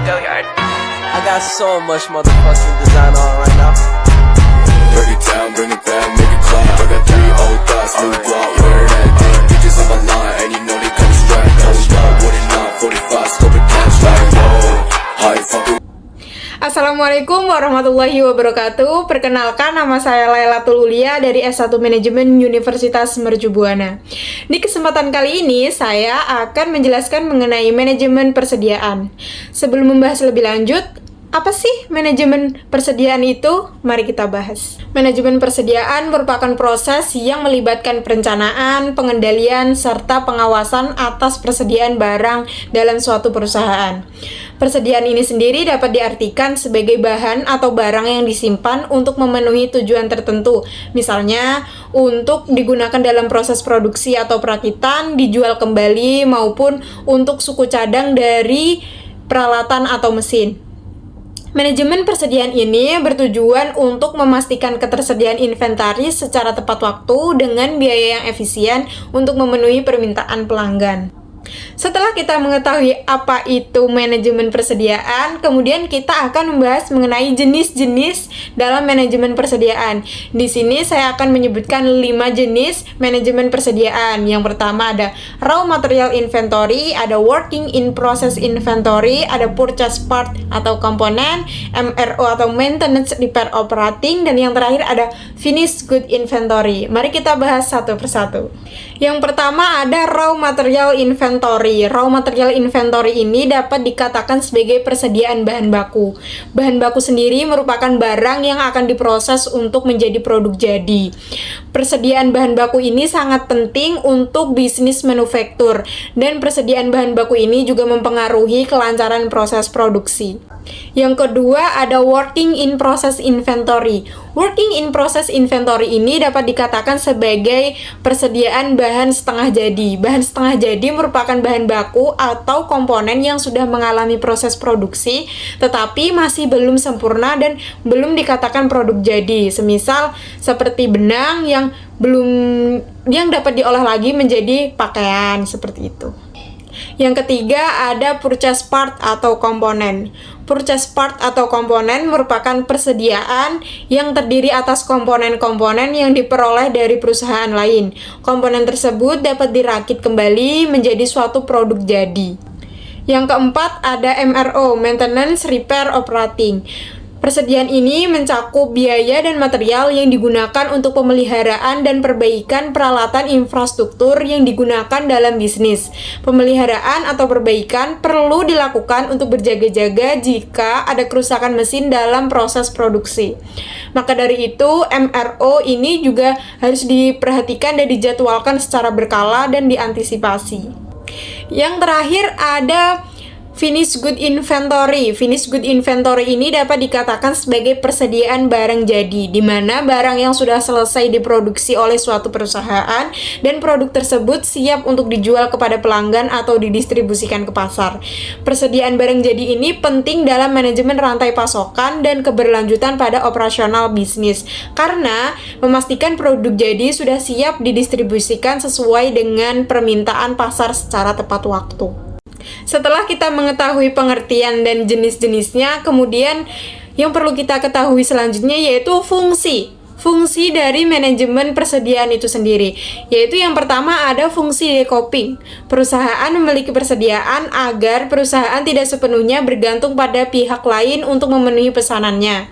I got so much motherfucking design on right now. Break it down, bring it back, make it clap. I got 3 old thoughts, new guap, wear that thing. Bitches on my line, and you know they come strapped. Hold up, what it not, 45, scope it cash like whoa. High fucking. Assalamualaikum warahmatullahi wabarakatuh. Perkenalkan, nama saya Lailatul Ulia dari S1 Manajemen Universitas Mercu Buana. Di kesempatan kali ini, saya akan menjelaskan mengenai manajemen persediaan. Sebelum membahas lebih lanjut, apa sih manajemen persediaan itu? Mari kita bahas. Manajemen persediaan merupakan proses yang melibatkan perencanaan, pengendalian, serta pengawasan atas persediaan barang dalam suatu perusahaan. Persediaan ini sendiri dapat diartikan sebagai bahan atau barang yang disimpan untuk memenuhi tujuan tertentu. Misalnya, untuk digunakan dalam proses produksi atau perakitan, dijual kembali, maupun untuk suku cadang dari peralatan atau mesin. Manajemen persediaan ini bertujuan untuk memastikan ketersediaan inventaris secara tepat waktu dengan biaya yang efisien untuk memenuhi permintaan pelanggan. Setelah kita mengetahui apa itu manajemen persediaan, kemudian kita akan membahas mengenai jenis-jenis dalam manajemen persediaan. Di sini saya akan menyebutkan 5 jenis manajemen persediaan. Yang pertama ada raw material inventory, ada working in process inventory, ada purchase part atau komponen, MRO atau maintenance repair operating, dan yang terakhir ada finished good inventory. Mari kita bahas satu persatu. Yang pertama ada raw material inventory. Raw material inventory ini dapat dikatakan sebagai persediaan bahan baku. Bahan baku sendiri merupakan barang yang akan diproses untuk menjadi produk jadi. Persediaan bahan baku ini sangat penting untuk bisnis manufaktur, dan persediaan bahan baku ini juga mempengaruhi kelancaran proses produksi. Yang kedua ada working in process inventory. Working in process inventory ini dapat dikatakan sebagai persediaan bahan setengah jadi. Bahan setengah jadi merupakan bahan baku atau komponen yang sudah mengalami proses produksi tetapi masih belum sempurna dan belum dikatakan produk jadi. Semisal seperti benang yang dapat diolah lagi menjadi pakaian, seperti itu. Yang ketiga ada purchase part atau komponen. Purchase part atau komponen merupakan persediaan yang terdiri atas komponen-komponen yang diperoleh dari perusahaan lain. Komponen tersebut dapat dirakit kembali menjadi suatu produk jadi. Yang keempat ada MRO, Maintenance Repair Operating. Persediaan ini mencakup biaya dan material yang digunakan untuk pemeliharaan dan perbaikan peralatan infrastruktur yang digunakan dalam bisnis. Pemeliharaan atau perbaikan perlu dilakukan untuk berjaga-jaga jika ada kerusakan mesin dalam proses produksi. Maka dari itu, MRO ini juga harus diperhatikan dan dijadwalkan secara berkala dan diantisipasi. Yang terakhir ada finished good inventory. Finished good inventory ini dapat dikatakan sebagai persediaan barang jadi, di mana barang yang sudah selesai diproduksi oleh suatu perusahaan dan produk tersebut siap untuk dijual kepada pelanggan atau didistribusikan ke pasar. Persediaan barang jadi ini penting dalam manajemen rantai pasokan dan keberlanjutan pada operasional bisnis, karena memastikan produk jadi sudah siap didistribusikan sesuai dengan permintaan pasar secara tepat waktu. Setelah kita mengetahui pengertian dan jenis-jenisnya, kemudian yang perlu kita ketahui selanjutnya yaitu fungsi dari manajemen persediaan itu sendiri. Yaitu yang pertama ada fungsi decoupling. Perusahaan memiliki persediaan agar perusahaan tidak sepenuhnya bergantung pada pihak lain untuk memenuhi pesanannya,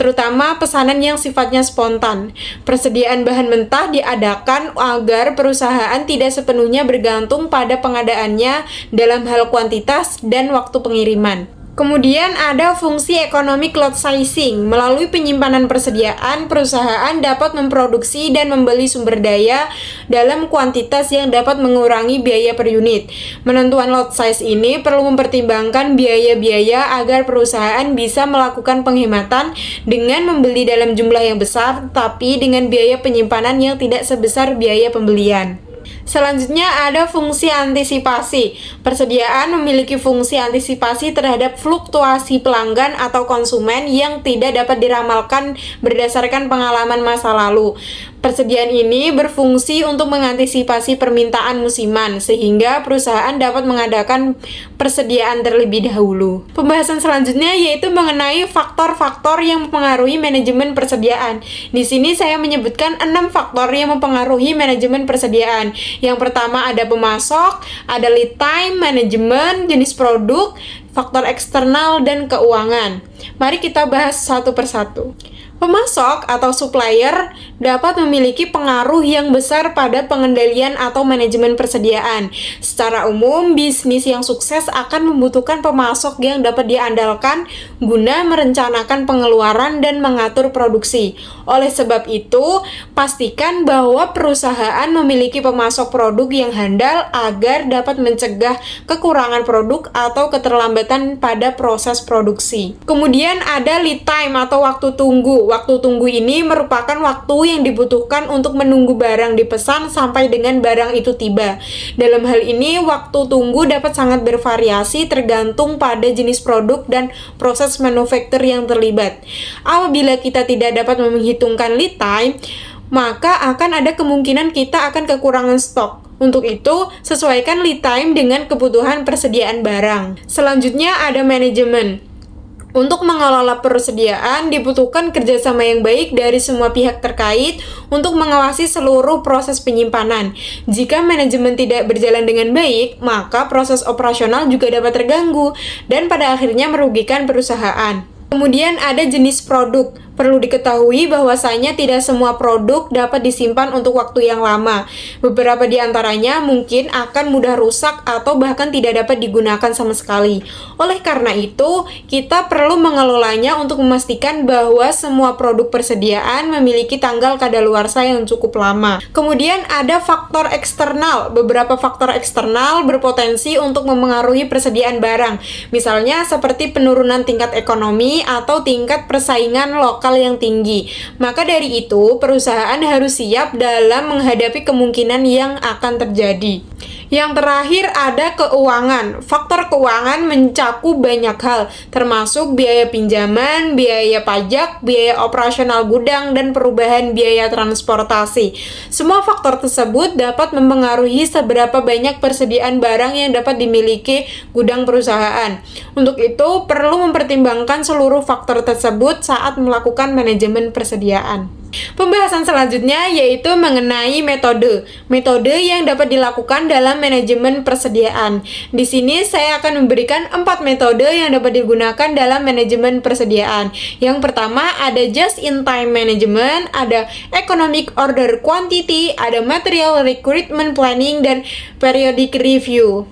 terutama pesanan yang sifatnya spontan. Persediaan bahan mentah diadakan agar perusahaan tidak sepenuhnya bergantung pada pengadaannya dalam hal kuantitas dan waktu pengiriman. Kemudian ada fungsi economic lot sizing. Melalui penyimpanan persediaan, perusahaan dapat memproduksi dan membeli sumber daya dalam kuantitas yang dapat mengurangi biaya per unit. Penentuan lot size ini perlu mempertimbangkan biaya-biaya agar perusahaan bisa melakukan penghematan dengan membeli dalam jumlah yang besar, tapi dengan biaya penyimpanan yang tidak sebesar biaya pembelian. Selanjutnya ada fungsi antisipasi. Persediaan memiliki fungsi antisipasi terhadap fluktuasi pelanggan atau konsumen yang tidak dapat diramalkan berdasarkan pengalaman masa lalu. Persediaan ini berfungsi untuk mengantisipasi permintaan musiman, sehingga perusahaan dapat mengadakan persediaan terlebih dahulu. Pembahasan selanjutnya yaitu mengenai faktor-faktor yang mempengaruhi manajemen persediaan. Di sini saya menyebutkan 6 faktor yang mempengaruhi manajemen persediaan. Yang pertama ada pemasok, ada lead time, manajemen, jenis produk, faktor eksternal, dan keuangan. Mari kita bahas satu persatu. Pemasok atau supplier dapat memiliki pengaruh yang besar pada pengendalian atau manajemen persediaan. Secara umum, bisnis yang sukses akan membutuhkan pemasok yang dapat diandalkan guna merencanakan pengeluaran dan mengatur produksi. Oleh sebab itu, pastikan bahwa perusahaan memiliki pemasok produk yang handal agar dapat mencegah kekurangan produk atau keterlambatan pada proses produksi. Kemudian ada lead time atau waktu tunggu. Waktu tunggu ini merupakan waktu yang dibutuhkan untuk menunggu barang dipesan sampai dengan barang itu tiba. Dalam hal ini, waktu tunggu dapat sangat bervariasi tergantung pada jenis produk dan proses manufaktur yang terlibat. Apabila kita tidak dapat menghitungkan lead time, maka akan ada kemungkinan kita akan kekurangan stok. Untuk itu, sesuaikan lead time dengan kebutuhan persediaan barang. Selanjutnya ada manajemen. Untuk mengelola persediaan, dibutuhkan kerjasama yang baik dari semua pihak terkait untuk mengawasi seluruh proses penyimpanan. Jika manajemen tidak berjalan dengan baik, maka proses operasional juga dapat terganggu dan pada akhirnya merugikan perusahaan. Kemudian ada jenis produk. Perlu diketahui bahwasanya tidak semua produk dapat disimpan untuk waktu yang lama. Beberapa di antaranya mungkin akan mudah rusak atau bahkan tidak dapat digunakan sama sekali. Oleh karena itu, kita perlu mengelolanya untuk memastikan bahwa semua produk persediaan memiliki tanggal kadaluarsa yang cukup lama. Kemudian ada faktor eksternal. Beberapa faktor eksternal berpotensi untuk memengaruhi persediaan barang. Misalnya seperti penurunan tingkat ekonomi atau tingkat persaingan lokal yang tinggi. Maka dari itu, perusahaan harus siap dalam menghadapi kemungkinan yang akan terjadi. Yang terakhir ada keuangan. Faktor keuangan mencakup banyak hal, termasuk biaya pinjaman, biaya pajak, biaya operasional gudang, dan perubahan biaya transportasi. Semua faktor tersebut dapat mempengaruhi seberapa banyak persediaan barang yang dapat dimiliki gudang perusahaan. Untuk itu, perlu mempertimbangkan seluruh faktor tersebut saat melakukan manajemen persediaan. Pembahasan selanjutnya yaitu mengenai metode. Metode yang dapat dilakukan dalam manajemen persediaan. Di sini saya akan memberikan 4 metode yang dapat digunakan dalam manajemen persediaan. Yang pertama ada just-in-time management, ada economic order quantity, ada material recruitment planning, dan periodic review.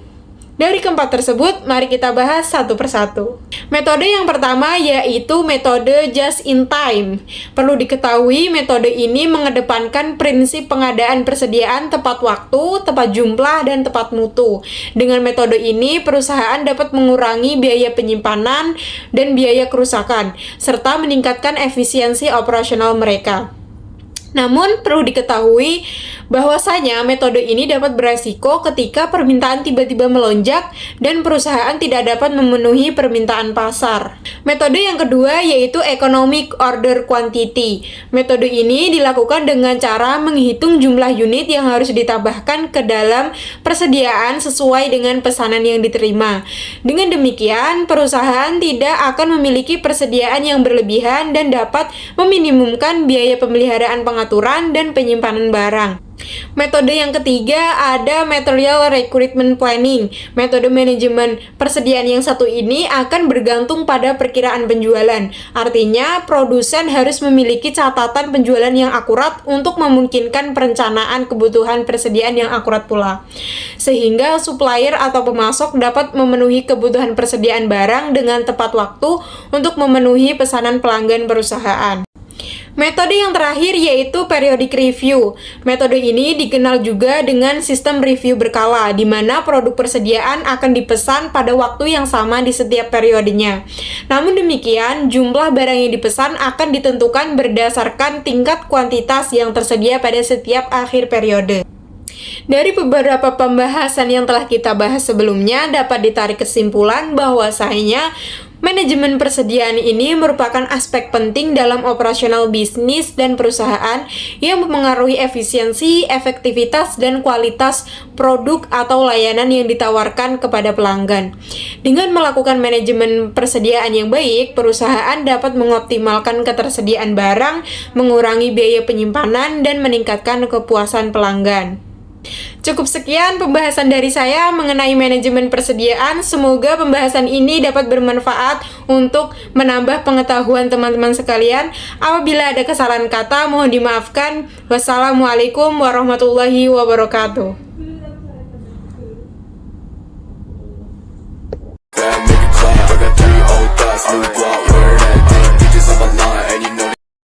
Dari keempat tersebut, mari kita bahas satu persatu. Metode yang pertama yaitu metode just in time. Perlu diketahui, metode ini mengedepankan prinsip pengadaan persediaan tepat waktu, tepat jumlah, dan tepat mutu. Dengan metode ini, perusahaan dapat mengurangi biaya penyimpanan dan biaya kerusakan, serta meningkatkan efisiensi operasional mereka. Namun, perlu diketahui bahwasanya metode ini dapat beresiko ketika permintaan tiba-tiba melonjak dan perusahaan tidak dapat memenuhi permintaan pasar. Metode yang kedua yaitu economic order quantity. Metode ini dilakukan dengan cara menghitung jumlah unit yang harus ditambahkan ke dalam persediaan sesuai dengan pesanan yang diterima. Dengan demikian, perusahaan tidak akan memiliki persediaan yang berlebihan dan dapat meminimumkan biaya pemeliharaan pengaturan dan penyimpanan barang. Metode yang ketiga ada material recruitment planning. Metode manajemen persediaan yang satu ini akan bergantung pada perkiraan penjualan. Artinya, produsen harus memiliki catatan penjualan yang akurat untuk memungkinkan perencanaan kebutuhan persediaan yang akurat pula. Sehingga supplier atau pemasok dapat memenuhi kebutuhan persediaan barang dengan tepat waktu untuk memenuhi pesanan pelanggan perusahaan. Metode yang terakhir yaitu periodic review. Metode ini dikenal juga dengan sistem review berkala, di mana produk persediaan akan dipesan pada waktu yang sama di setiap periodenya. Namun demikian, jumlah barang yang dipesan akan ditentukan berdasarkan tingkat kuantitas yang tersedia pada setiap akhir periode. Dari beberapa pembahasan yang telah kita bahas sebelumnya, dapat ditarik kesimpulan bahwasanya manajemen persediaan ini merupakan aspek penting dalam operasional bisnis dan perusahaan yang mempengaruhi efisiensi, efektivitas, dan kualitas produk atau layanan yang ditawarkan kepada pelanggan. Dengan melakukan manajemen persediaan yang baik, perusahaan dapat mengoptimalkan ketersediaan barang, mengurangi biaya penyimpanan, dan meningkatkan kepuasan pelanggan. Cukup sekian pembahasan dari saya mengenai manajemen persediaan. Semoga pembahasan ini dapat bermanfaat untuk menambah pengetahuan teman-teman sekalian. Apabila ada kesalahan kata, mohon dimaafkan. Wassalamualaikum warahmatullahi wabarakatuh. Make it clap. I got 3 old thoughts, new guap.